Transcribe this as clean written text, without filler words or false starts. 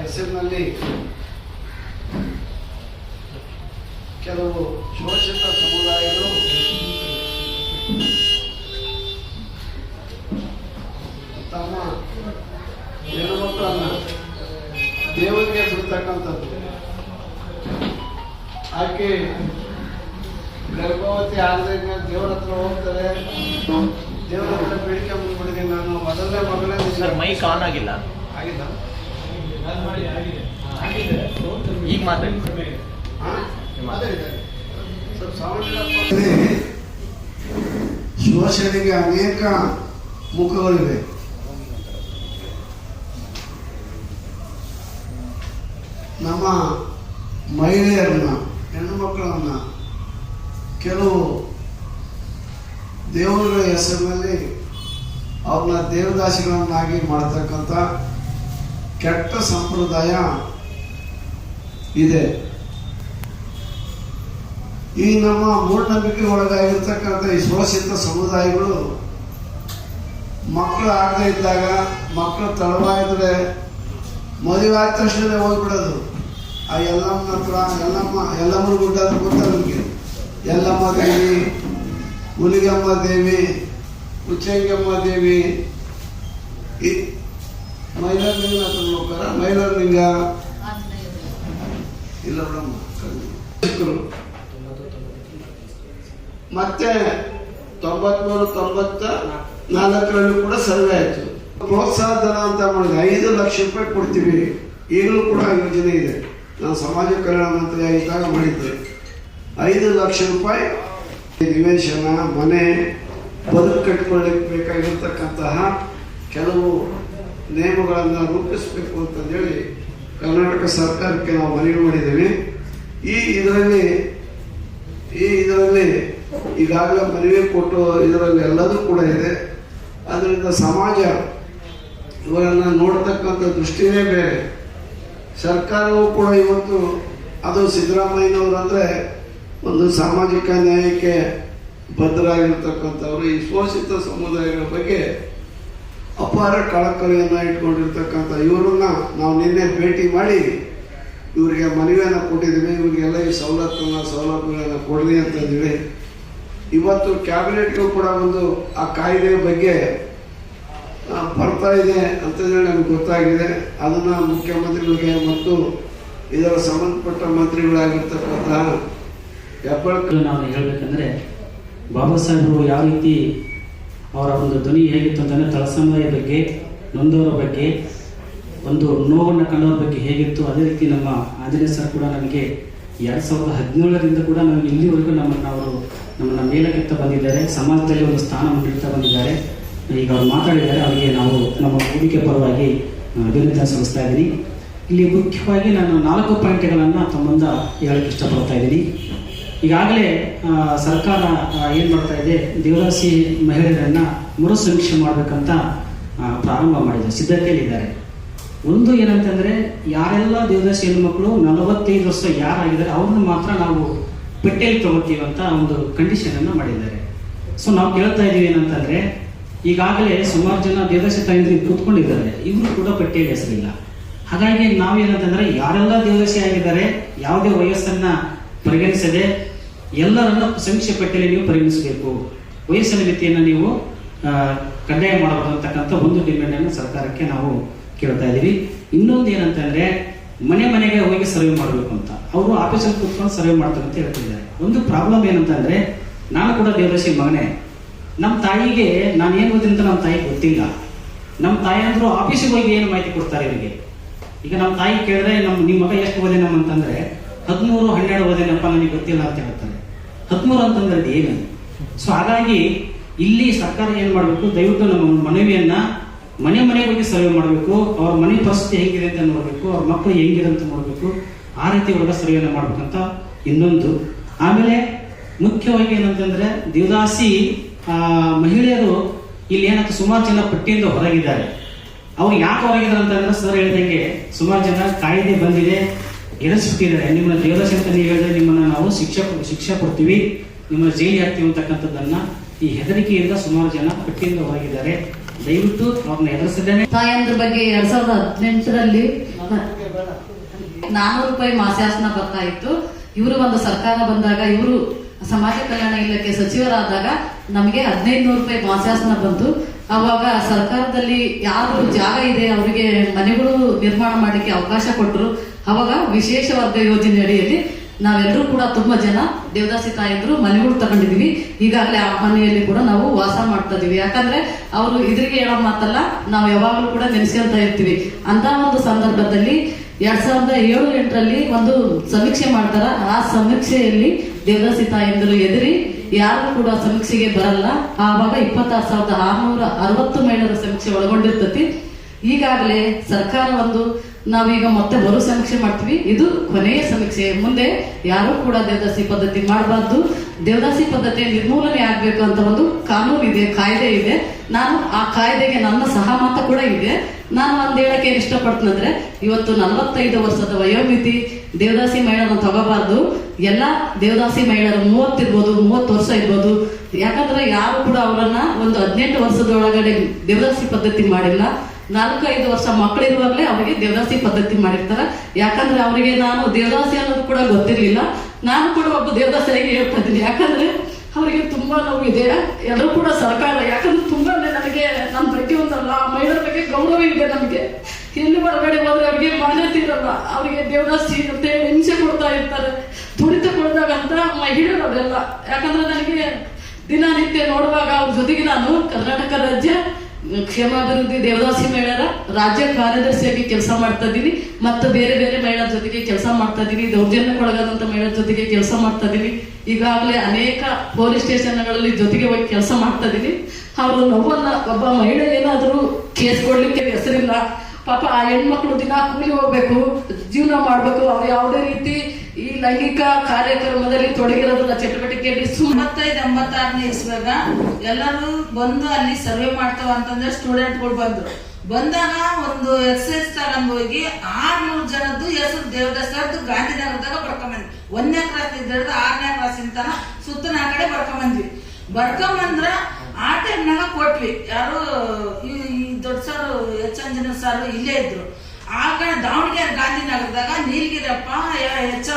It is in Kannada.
ಹೆಸರಿನಲ್ಲಿ ಕೆಲವು ಶೋಷಿತ ಸಮುದಾಯಗಳು ತಮ್ಮ ಹೆಣ್ಣುಮಕ್ಕಳನ್ನ ದೇವರಿಗೆ ಬಿಡ್ತಕ್ಕಂಥದ್ದು. ಆಕೆ ಗರ್ಭವತಿ ಆಗದೆ ದೇವರ ಹತ್ರ ಹೋಗ್ತಾರೆ, ದೇವರ ಹತ್ರ ಬೇಡಿಕೆ ಮುಂದ್ಬಿಟ್ಟಿದ್ದೀನಿ. ನಾನು ಮೊದಲನೇ ಮಗಳೇ ಸರ್ ಮೈಕ್ ಆನ್ ಆಗಿಲ್ಲ, ಆಗಿಲ್ಲ ಈಗ ಮಾತಾಡಿ. ಶೋಷಣೆಗೆ ಅನೇಕ ಮುಖಗಳಿವೆ. ನಮ್ಮ ಮಹಿಳೆಯರನ್ನ, ಹೆಣ್ಣು ಮಕ್ಕಳನ್ನ ಕೆಲವು ದೇವರ ಹೆಸರಿನಲ್ಲಿ ಅವ್ರನ್ನ ದೇವದಾಸಿಗಳನ್ನಾಗಿ ಮಾಡತಕ್ಕಂಥ ಕೆಟ್ಟ ಸಂಪ್ರದಾಯ ಇದೆ. ಈ ನಮ್ಮ ಮೂಢನಂಬಿಕೆ ಒಳಗಾಗಿರ್ತಕ್ಕಂಥ ಈ ಶೋಷಿತ ಸಮುದಾಯಗಳು ಮಕ್ಕಳು ಆಗದೆ ಇದ್ದಾಗ, ಮಕ್ಕಳು ತಡವಾಗಿದ್ರೆ ಮದುವೆ ಆದ ತಕ್ಷಣ ಹೋಗ್ಬಿಡೋದು. ಆ ಎಲ್ಲಮ್ಮನ ಹತ್ರ, ಎಲ್ಲಮ್ಮನ ಗುಡ್ಡ ಅಂತ ಗೊತ್ತ ನಮಗೆ, ಎಲ್ಲಮ್ಮ ದೇವಿ, ಹುಲಿಗಮ್ಮ ದೇವಿ, ಉಚ್ಚಂಗಮ್ಮ ದೇವಿ, ಈ ಮೈಲಾರಲಿಂಗ ಹತ್ರ ಹೋಗ್ತಾರ. ಮೈಲಾರಲಿಂಗ ಇಲ್ಲ ಬಿಡಮ್ಮ. ಮತ್ತೆ 93-94 ಕೂಡ ಸರ್ವೆ ಆಯ್ತು. ಪ್ರೋತ್ಸಾಹ ಧನ ಅಂತ ಮಾಡಿದ್ರೆ 5 ಲಕ್ಷ ರೂಪಾಯಿ ಕೊಡ್ತೀವಿ. ಈಗಲೂ ಕೂಡ ಯೋಜನೆ ಇದೆ. ನಾನು ಸಮಾಜ ಕಲ್ಯಾಣ ಮಂತ್ರಿ ಆಗಿದ್ದಾಗ ಮಾಡಿದ್ದೆ. 5 ಲಕ್ಷ ರೂಪಾಯಿ ನಿವೇಶನ, ಮನೆ, ಬದುಕು ಕಟ್ಟಿಕೊಳ್ಳಿಕ್ಕೆ ಬೇಕಾಗಿರ್ತಕ್ಕಂತಹ ಕೆಲವು ನಿಯಮಗಳನ್ನು ರೂಪಿಸಬೇಕು ಅಂತಂದೇಳಿ ಕರ್ನಾಟಕ ಸರ್ಕಾರಕ್ಕೆ ನಾವು ಮನವಿ ಮಾಡಿದ್ದೇವೆ. ಈ ಇದರಲ್ಲಿ ಈಗಾಗಲೇ ಮನವಿ ಕೊಟ್ಟು ಇದರಲ್ಲಿ ಎಲ್ಲದೂ ಕೂಡ ಇದೆ. ಅದರಿಂದ ಸಮಾಜ ಇವರನ್ನು ನೋಡ್ತಕ್ಕಂಥ ದೃಷ್ಟಿನೇ ಬೇರೆ. ಸರ್ಕಾರವೂ ಕೂಡ ಇವತ್ತು, ಅದು ಸಿದ್ದರಾಮಯ್ಯನವರು ಅಂದರೆ ಒಂದು ಸಾಮಾಜಿಕ ನ್ಯಾಯಕ್ಕೆ ಬದ್ಧರಾಗಿರ್ತಕ್ಕಂಥವ್ರು. ಈ ಶೋಷಿತ ಸಮುದಾಯಗಳ ಬಗ್ಗೆ ಅಪಾರ ಕಳಕಳಿಯನ್ನು ಇಟ್ಕೊಂಡಿರ್ತಕ್ಕಂಥ ಇವರನ್ನ ನಾವು ನಿನ್ನೆ ಭೇಟಿ ಮಾಡಿ ಇವರಿಗೆ ಮನವಿಯನ್ನು ಕೊಟ್ಟಿದ್ದೀವಿ. ಇವರಿಗೆಲ್ಲ ಈ ಸೌಲಭ್ಯಗಳನ್ನು ಕೊಡಲಿ ಅಂತಂದಿವಿ. ಇವತ್ತು ಕ್ಯಾಬಿನೆಟ್ಗೂ ಕೂಡ ಒಂದು ಆ ಕಾಯ್ದೆ ಬಗ್ಗೆ ಬರ್ತಾ ಇದೆ ಅಂತಂದೇಳಿ ನಮ್ಗೆ ಗೊತ್ತಾಗಿದೆ. ಅದನ್ನು ಮುಖ್ಯಮಂತ್ರಿಗಳಿಗೆ ಮತ್ತು ಇದರ ಸಂಬಂಧಪಟ್ಟ ಮಂತ್ರಿಗಳಾಗಿರ್ತಕ್ಕಂತಹ ಹೆಬ್ಬಾಳ್ಕರ್ ನಾವು ಹೇಳಬೇಕಂದ್ರೆ, ಬಾಬಾ ಸಾಹೇಬರು ಯಾವ ರೀತಿ ಅವರ ಒಂದು ಧ್ವನಿ ಹೇಗಿತ್ತು ಅಂತಂದರೆ ತಳಸಂಬಾಯಿ ಬಗ್ಗೆ, ನೊಂದವರ ಬಗ್ಗೆ, ಒಂದು ನೋವನ್ನು ಕಂಡವ್ರ ಬಗ್ಗೆ ಹೇಗಿತ್ತು, ಅದೇ ರೀತಿ ನಮ್ಮ ಆಂಜನೇಯ ಸರ್ ಕೂಡ ನಮಗೆ 2017ರಿಂದ ಕೂಡ ನಾವು ಇಲ್ಲಿವರೆಗೂ ನಮ್ಮನ್ನು ಮೇಲಕ್ಕೆತ್ತ ಬಂದಿದ್ದಾರೆ. ಸಮಾಜದಲ್ಲಿ ಒಂದು ಸ್ಥಾನವನ್ನು ನೀಡ್ತಾ ಬಂದಿದ್ದಾರೆ. ಈಗ ಅವ್ರು ಮಾತಾಡಿದ್ದಾರೆ, ಅವರಿಗೆ ನಾವು ನಮ್ಮ ವೇದಿಕೆ ಪರವಾಗಿ ಅಭಿನಂದನೆ ಸಲ್ಲಿಸ್ತಾ ಇದ್ದೀನಿ. ಇಲ್ಲಿ ಮುಖ್ಯವಾಗಿ ನಾನು 4 ಪಾಯಿಂಟ್ಗಳನ್ನು ತಮ್ಮಂದ ಹೇಳಕ್ಕೆ ಇಷ್ಟಪಡ್ತಾ ಇದ್ದೀನಿ. ಈಗಾಗಲೇ ಸರ್ಕಾರ ಏನು ಮಾಡ್ತಾ ಇದೆ, ದೇವದಾಸಿ ಮಹಿಳೆಯರನ್ನು ಮರುಸಮೀಕ್ಷೆ ಮಾಡಬೇಕಂತ ಪ್ರಾರಂಭ ಮಾಡಿದೆ, ಸಿದ್ಧತೆಯಲ್ಲಿದ್ದಾರೆ. ಒಂದು ಏನಂತಂದರೆ, ಯಾರೆಲ್ಲ ದೇವದಾಸಿ ಹೆಣ್ಣುಮಕ್ಕಳು 45 ವರ್ಷ ಯಾರಾಗಿದ್ದಾರೆ ಅವ್ರನ್ನ ಮಾತ್ರ ನಾವು ಪೆಟ್ಟೆಯಲ್ಲಿ ತಗೋತೀವಿ ಅಂತ ಒಂದು ಕಂಡೀಷನನ್ನು ಮಾಡಿದ್ದಾರೆ. ಸೊ ನಾವು ಕೇಳ್ತಾ ಇದ್ದೀವಿ ಏನಂತಂದರೆ, ಈಗಾಗಲೇ ಸುಮಾರು ಜನ ದೇವದಾಸಿ ತಾಯಂದ್ರಿಗೆ ಕೂತ್ಕೊಂಡಿದ್ದಾರೆ, ಇವರು ಕೂಡ ಪೆಟ್ಟೆಯಲ್ಲಿ ಹೆಸರಿಲ್ಲ. ಹಾಗಾಗಿ ನಾವೇನಂತಂದರೆ, ಯಾರೆಲ್ಲ ದೇವದಾಸಿ ಆಗಿದ್ದಾರೆ ಯಾವುದೇ ವಯಸ್ಸನ್ನು ಪರಿಗಣಿಸದೆ ಎಲ್ಲರನ್ನು ಸಮೀಕ್ಷೆ ಪಟ್ಟಿಯಲ್ಲಿ ನೀವು ಪರಿಗಣಿಸಬೇಕು. ವಯಸ್ಸಿನ ಮಿತಿಯನ್ನು ನೀವು ಕಡ್ಡಾಯ ಮಾಡಬಹುದು ಅಂತಕ್ಕಂಥ ಒಂದು ಡಿಮ್ಯಾಂಡನ್ನು ಸರ್ಕಾರಕ್ಕೆ ನಾವು ಕೇಳ್ತಾ ಇದ್ದೀವಿ. ಇನ್ನೊಂದು ಏನಂತಂದ್ರೆ, ಮನೆಗೆ ಹೋಗಿ ಸರ್ವೆ ಮಾಡಬೇಕು ಅಂತ ಅವರು ಆಫೀಸಲ್ಲಿ ಕೂತ್ಕೊಂಡು ಸರ್ವೆ ಮಾಡ್ತಾರೆ ಅಂತ ಹೇಳ್ತಿದ್ದಾರೆ. ಒಂದು ಪ್ರಾಬ್ಲಮ್ ಏನಂತಂದ್ರೆ, ನಾನು ಕೂಡ ದೇವದಾಸಿ ಮಗನೇ. ನಮ್ಮ ತಾಯಿಗೆ ನಾನು ಏನು ಓದಿ ಅಂತ ನಮ್ಮ ತಾಯಿಗೆ ಗೊತ್ತಿಲ್ಲ. ನಮ್ಮ ತಾಯಿ ಅಂದ್ರು ಆಫೀಸಿಗೆ ಹೋಗಿ ಏನು ಮಾಹಿತಿ ಕೊಡ್ತಾರೆ ಇವರಿಗೆ. ಈಗ ನಮ್ಮ ತಾಯಿ ಕೇಳಿದ್ರೆ, ನಿಮ್ಮ ಮಗ ಎಷ್ಟು ಓದಿ ನಮ್ಮ ಅಂತಂದ್ರೆ 13-12 ಓದೇನಪ್ಪ, ನನಗೆ ಗೊತ್ತಿಲ್ಲ ಅಂತ ಹೇಳ್ತಾರೆ. 13 ಅಂತಂದ್ರೆ ಏನು? ಸೊ ಹಾಗಾಗಿ ಇಲ್ಲಿ ಸರ್ಕಾರ ಏನು ಮಾಡಬೇಕು, ದಯವಿಟ್ಟು ನಮ್ಮ ಮನವಿಯನ್ನ ಮನೆಗೆ ಹೋಗಿ ಸರ್ವೆ ಮಾಡಬೇಕು. ಅವ್ರ ಮನೆ ಪರಿಸ್ಥಿತಿ ಹೇಗಿದೆ ಅಂತ ನೋಡಬೇಕು, ಅವ್ರ ಮಕ್ಕಳು ಹೆಂಗಿದೆ ಅಂತ ನೋಡಬೇಕು. ಆ ರೀತಿ ಒಳಗ ಸರ್ವೆಯನ್ನು ಮಾಡ್ಬೇಕಂತ ಇನ್ನೊಂದು. ಆಮೇಲೆ ಮುಖ್ಯವಾಗಿ ಏನಂತಂದ್ರೆ, ದೇವದಾಸಿ ಮಹಿಳೆಯರು ಇಲ್ಲಿ ಏನಂತ ಸುಮಾರು ಜನ ಪಟ್ಟಿಯಿಂದ ಹೊರಗಿದ್ದಾರೆ. ಅವ್ರು ಯಾಕೆ ಹೊರಗಿದ್ದಾರೆ ಅಂತಂದ್ರೆ, ಸರ್ ಹೇಳಿದಂಗೆ ಸುಮಾರು ಜನ ಕಾಯ್ದೆ ಬಂದಿದೆ, ಎದುರಿಸ್ಬಿಟ್ಟಿದ್ದಾರೆ. ನಿಮ್ಮನ್ನ ದೇವದಾಸಿ ಅಂತ ನೀವು ಹೇಳಿದ್ರೆ ನಿಮ್ಮನ್ನ ನಾವು ಶಿಕ್ಷೆ ಕೊಡ್ತೀವಿ, ನಿಮ್ಮನ್ನ ಜೈಲಿಗೆ ಹಾಕ್ತೀವಿ ಅಂತಕ್ಕಂಥದ್ದನ್ನ ಈ ಹೆದರಿಕೆಯಿಂದ ಸುಮಾರು ಜನ ಪಟ್ಟಿಯಿಂದ ಹೊರಗಿದ್ದಾರೆ. ದಯವಿಟ್ಟು ಅವ್ರನ್ನ ಎದುರಿಸಿದ್ದೇನೆ. ತಾಯಂದ್ರ ಬಗ್ಗೆ 2018ರಲ್ಲಿ ₹400 ಮಾಸಾಸನ ಬರ್ತಾ ಇತ್ತು. ಇವರು ಒಂದು ಸರ್ಕಾರ ಬಂದಾಗ, ಇವರು ಸಮಾಜ ಕಲ್ಯಾಣ ಇಲಾಖೆ ಸಚಿವರಾದಾಗ ನಮಗೆ ₹1500 ಮಾಸಾಸನ ಬಂತು. ಅವಾಗ ಸರ್ಕಾರದಲ್ಲಿ ಯಾರು ಜಾಗ ಇದೆ ಅವರಿಗೆ ಮನೆಗಳು ನಿರ್ಮಾಣ ಮಾಡಲಿಕ್ಕೆ ಅವಕಾಶ ಕೊಟ್ಟರು. ಅವಾಗ ವಿಶೇಷ ವರ್ಗ ಯೋಜನೆ ಅಡಿಯಲ್ಲಿ ನಾವೆಲ್ಲರೂ ಕೂಡ ತುಂಬಾ ಜನ ದೇವದಾಸಿ ತಾಯಂದ್ರು ಮನೆಗಳು ತಗೊಂಡಿದೀವಿ. ಈಗಾಗಲೇ ಆ ಮನೆಯಲ್ಲಿ ಕೂಡ ನಾವು ವಾಸ ಮಾಡ್ತಾ ಇದೀವಿ. ಯಾಕಂದ್ರೆ ಅವರು ಇದ್ರಿಗೆ ಹೇಳೋ ಮಾತಲ್ಲ, ನಾವು ಯಾವಾಗಲೂ ಕೂಡ ನೆನೆಸ್ಕೊಂತ ಇರ್ತೀವಿ. ಅಂತ ಒಂದು ಸಂದರ್ಭದಲ್ಲಿ 2007-8ರಲ್ಲಿ ಒಂದು ಸಮೀಕ್ಷೆ ಮಾಡ್ತಾರ. ಆ ಸಮೀಕ್ಷೆಯಲ್ಲಿ ದೇವದಾಸಿ ತಾಯಂದಿರು ಎದುರಿ ಯಾರು ಕೂಡ ಸಮೀಕ್ಷೆಗೆ ಬರಲ್ಲ. ಆವಾಗ 26,660 ಮಹಿಳೆಯರ ಸಮೀಕ್ಷೆ ಒಳಗೊಂಡಿರ್ತತಿ. ಈಗಾಗಲೇ ಸರ್ಕಾರ ನಾವೀಗ ಮತ್ತೆ ಮರು ಸಮೀಕ್ಷೆ ಮಾಡ್ತೀವಿ. ಇದು ಕೊನೆಯ ಸಮೀಕ್ಷೆ. ಮುಂದೆ ಯಾರು ಕೂಡ ದೇವದಾಸಿ ಪದ್ಧತಿ ಮಾಡಬಾರ್ದು, ದೇವದಾಸಿ ಪದ್ಧತಿ ನಿರ್ಮೂಲನೆ ಆಗ್ಬೇಕು ಅಂತ ಒಂದು ಕಾನೂನು ಇದೆ, ಕಾಯ್ದೆ ಇದೆ. ನಾನು ಆ ಕಾಯ್ದೆಗೆ ನನ್ನ ಸಹಮತ ಕೂಡ ಇದೆ. ನಾನು ಒಂದು ಹೇಳಕ್ಕೆ ಇಷ್ಟಪಡ್ತೀನಂದ್ರೆ, ಇವತ್ತು 45 ವರ್ಷದ ವಯೋಮಿತಿ ದೇವದಾಸಿ ಮಹಿಳೆಯರನ್ನು ತಗೋಬಾರ್ದು. ಎಲ್ಲ ದೇವದಾಸಿ ಮಹಿಳೆಯರು 30 ಇರ್ಬೋದು, 30 ವರ್ಷ ಇರ್ಬೋದು. ಯಾಕಂದ್ರೆ ಯಾರು ಕೂಡ ಅವರನ್ನ ಒಂದು 18 ವರ್ಷದ ಒಳಗಡೆ ದೇವದಾಸಿ ಪದ್ಧತಿ ಮಾಡಿಲ್ಲ. 4-5 ವರ್ಷ ಮಕ್ಕಳಿರುವಾಗಲೇ ಅವರಿಗೆ ದೇವದಾಸಿ ಪದ್ಧತಿ ಮಾಡಿರ್ತಾರ. ಯಾಕಂದ್ರೆ ಅವರಿಗೆ ನಾನು ದೇವದಾಸಿ ಅನ್ನೋದು ಕೂಡ ಗೊತ್ತಿರ್ಲಿಲ್ಲ. ನಾನು ಕೂಡ ಒಬ್ಬ ದೇವದಾಸಿಯಾಗಿ ಹೇಳ್ತಾ ಇದ್ದೀನಿ. ಯಾಕಂದ್ರೆ ಅವರಿಗೆ ತುಂಬಾ ನೋವಿದೆ. ಎಲ್ಲರೂ ಕೂಡ ಸರ್ಕಾರ, ಯಾಕಂದ್ರೆ ತುಂಬಾ ನನಗೆ ನನ್ನ ಬಗ್ಗೆ ಒಂದಲ್ಲ, ಮಹಿಳೆಯರ ಬಗ್ಗೆ ಗೌರವ ಇದೆ ನಮಗೆ. ಎಲ್ಲಿ ಹೊರಗಡೆ ಹೋದ್ರೆ ಅವ್ರಿಗೆ ಮಾನ್ಯತೆ ಇರಲ್ಲ. ಅವರಿಗೆ ದೇವದಾಸಿ ಅಂತ ಹಿಂಸೆ ಕೊಡ್ತಾ ಇರ್ತಾರೆ, ತುಡಿತ ಕೊಡ್ದಾಗಂತ ಮಹಿಳೆಯರು ಅವರೆಲ್ಲ. ಯಾಕಂದ್ರೆ ನನಗೆ ದಿನನಿತ್ಯ ನೋಡುವಾಗ ಅವ್ರ ಜೊತೆಗೆ ನಾನು ಕರ್ನಾಟಕ ರಾಜ್ಯ ಕ್ಷೇಮಾಭಿವೃದ್ಧಿ ದೇವದಾಸಿ ಮಹಿಳೆಯರ ರಾಜ್ಯ ಕಾರ್ಯದರ್ಶಿಯಾಗಿ ಕೆಲಸ ಮಾಡ್ತಾ ಇದ್ದೀನಿ. ಮತ್ತು ಬೇರೆ ಬೇರೆ ಮಹಿಳೆಯರ ಜೊತೆಗೆ ಕೆಲಸ ಮಾಡ್ತಾ ಇದ್ದೀನಿ. ದೌರ್ಜನ್ಯಕ್ಕೊಳಗಾದಂತ ಮಹಿಳೆಯರ ಜೊತೆಗೆ ಕೆಲಸ ಮಾಡ್ತಾ ಇದ್ದೀನಿ. ಈಗಾಗಲೇ ಅನೇಕ ಪೊಲೀಸ್ ಸ್ಟೇಷನ್ಗಳಲ್ಲಿ ಜೊತೆಗೆ ಹೋಗಿ ಕೆಲಸ ಮಾಡ್ತಾ ಇದ್ದೀನಿ. ಅವರು ನೋವನ್ನ, ಒಬ್ಬ ಮಹಿಳೆ ಏನಾದರೂ ಕೇಸ್ ಕೊಡ್ಲಿಕ್ಕೆ ಹೆಸರಿಲ್ಲ, ಪಾಪ ಆ ಹೆಣ್ಮಕ್ಳು ದಿನ ಕೂಲಿ ಹೋಗ್ಬೇಕು, ಜೀವನ ಮಾಡ್ಬೇಕು. ಅವ್ರು ಯಾವುದೇ ರೀತಿ ಈ ಲೈಂಗಿಕ ಕಾರ್ಯಕ್ರಮದಲ್ಲಿ ತೊಡಗಿರೋದಿಲ್ಲ, ಚಟುವಟಿಕೆಯಲ್ಲಿ. 95-86ನೇ ಇಸ್ವಾಗ ಎಲ್ಲರೂ ಬಂದು ಅಲ್ಲಿ ಸರ್ವೆ ಮಾಡ್ತಾವ ಅಂತಂದ್ರೆ ಸ್ಟೂಡೆಂಟ್ಗಳು ಬಂದಾಗ ಒಂದು ಎಕ್ಸೈಸ್ ತಗೊಂಡು ಹೋಗಿ 600 ಜನದ್ದು ಹೆಸರು ದೇವದಾಸರದ್ದು ಗಾಂಧಿನಗರದಾಗ ಬರ್ಕೊಂಬಂದ್ವಿ. 1ನೇ ಕ್ರಾಸ್ ಇದ್ದ 6ನೇ ಕ್ರಾಸ್ ಇಂತಾನ ಸುತ್ತನ ಆ ಕಡೆ ಬರ್ಕೊಂಬಂದ್ರ ಆ ಟೈಮ್ನಾಗ ಕೊಟ್ವಿ. ಯಾರು ಈ ದೊಡ್ಡ ಸಾರು H. ಸಾರು ಇಲ್ಲೇ ಇದ್ರು. ಆಗ ದಾವಣಗೆರೆ ಗಾಂಧಿನಗರದಾಗ ನೀಲಗಿರಪ್ಪ, H.